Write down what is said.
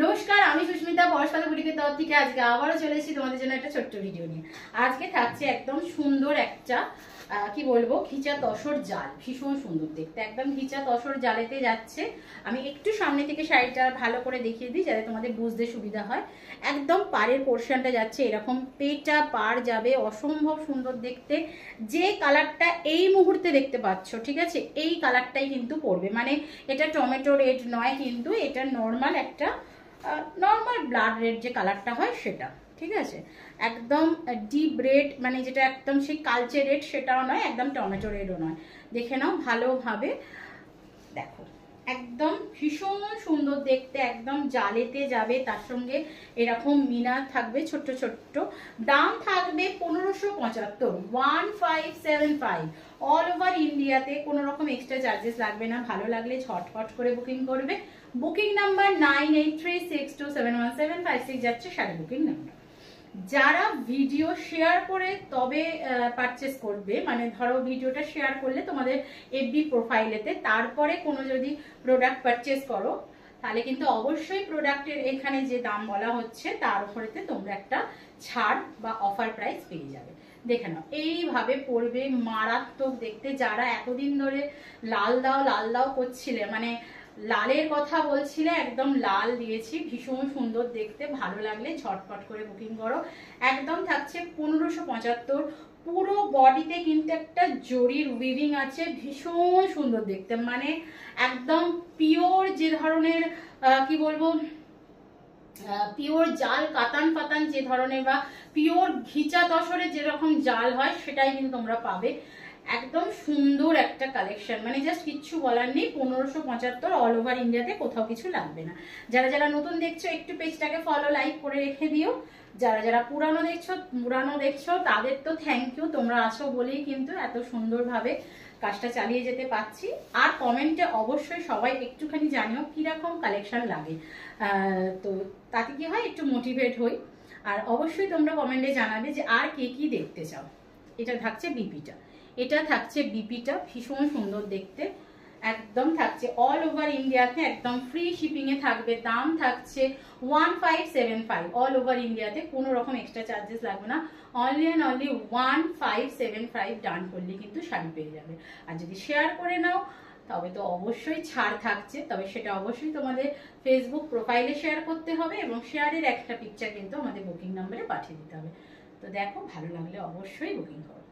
নমস্কার, আমি সুস্মিতা পরশপাতা বুটিকের তরফ থেকে আজকে আবারও চলে এসেছি তোমাদের জন্য একটা ছোট্ট ভিডিও নিয়ে। আজকে থাকছে একদম সুন্দর একটা কি বলবো, ঘিচা তসর জাল। ভীষণ সুন্দর দেখতে, একদম ঘিচা তসর জালেতে যাচ্ছে। আমি একটু সামনে থেকে শাড়িটা ভালো করে দেখিয়ে দিই যাতে তোমাদের বুঝতে সুবিধা হয়। একদম পাড়ের পোর্শনটা যাচ্ছে এরকম, পেটা পাড় যাবে, অসম্ভব সুন্দর দেখতে। যে কালারটা এই মুহূর্তে দেখতে পাচ্ছ, ঠিক আছে, এই কালারটাই কিন্তু পড়বে। মানে এটা টমেটো রেড নয়, কিন্তু এটা নর্মাল একটা নর্মাল ব্লাড রেড যে কালারটা হয় সেটা, ঠিক আছে। একদম ডিপ রেড, মানে যেটা একদম সেই কালচে রেড সেটাও নয়, একদম টমেটো রেডও নয়। দেখে নাও ভালোভাবে, দেখো একদম ভীষণ সুন্দর দেখতে, একদম জালেতে যাবে। তার সঙ্গে এরকম মিনার থাকবে ছোট্ট ছোট্ট। দাম থাকবে 1575, 1575 অল ওভার ইন্ডিয়াতে। কোনো রকম এক্সট্রা চার্জেস লাগবে না। ভালো লাগলে ঝটপট করে বুকিং করবে। বুকিং নাম্বার 9836271756 যাচ্ছে শাড়ি বুকিং নাম্বার। যারা ভিডিও শেয়ার করে তবে পারচেস করবে, মানে ধরো ভিডিওটা শেয়ার করলে তোমাদের এফবি প্রোফাইলেতে, তারপরে কোনো যদি প্রোডাক্ট পারচেস করো, তাহলে কিন্তু অবশ্যই প্রোডাক্টের এখানে যে দাম বলা হচ্ছে তার উপরেতে তোমরা একটা ছাড় বা অফার প্রাইস পেয়ে যাবে। দেখে নাও এইভাবে পড়বে, মারাত্মক দেখতে। যারা এতদিন ধরে লাল দাও করছিলে, মানে লালের কথা বলছিলে, একদম লাল দিয়েছি। ভীষণ সুন্দর দেখতে, ভালো লাগলে ঝটপট করে বুকিং করো। একদম থাকছে 1575। পুরো বডিতে কিন্তু একটা জরির উইভিং আছে, ভীষণ সুন্দর দেখতে। মানে একদম পিওর যে ধরনের কি বলবো, পিওর জাল কাতান ফাতান যে ধরনের, বা পিওর ঘিচা তসরের যেরকম জাল হয় সেটাই কিন্তু তোমরা পাবে। একদম সুন্দর একটা কালেকশন, মানে জাস্ট কিচ্ছু বলার নেই। 1575 অল ওভার ইন্ডিয়াতে, কোথাও কিছু লাগবে না। যারা যারা নতুন দেখছো একটু পেজটাকে ফলো লাইক করে রেখে দিও। যারা যারা পুরানো দেখছো তাদের তো থ্যাংক ইউ, তোমরা আছো বলেই কিন্তু এত সুন্দরভাবে কাজটা চালিয়ে যেতে পারছি। আর কমেন্টে অবশ্যই সবাই একটুখানি জানিও কিরকম কালেকশন লাগে, তো তাতে কি হয়, একটু মোটিভেট হই। আর অবশ্যই তোমরা কমেন্টে জানাবে যে আর কে কি দেখতে চাও। এটা থাকছে বিপিটা, এটা থাকছে বিপিটা, ভীষণ সুন্দর দেখতে। একদম থাকছে অল ওভার ইন্ডিয়াতে, একদম ফ্রি শিপিং এ থাকবে। দাম থাকছে 1575 অল ওভার ইন্ডিয়াতে, কোনো রকম এক্সট্রা চার্জেস লাগবে না। অনলি অ্যান্ড অনলি 1575 ডান করলে কিন্তু শাড়ি পেয়ে যাবে। আর যদি শেয়ার করে নাও তবে তো অবশ্যই ছাড় থাকছে, তবে সেটা অবশ্যই তোমাদের ফেসবুক প্রোফাইলে শেয়ার করতে হবে, এবং শেয়ারের একটা পিকচার কিন্তু আমাদের বুকিং নাম্বারে পাঠিয়ে দিতে হবে। তো দেখো, ভালো লাগলে অবশ্যই বুকিং করো।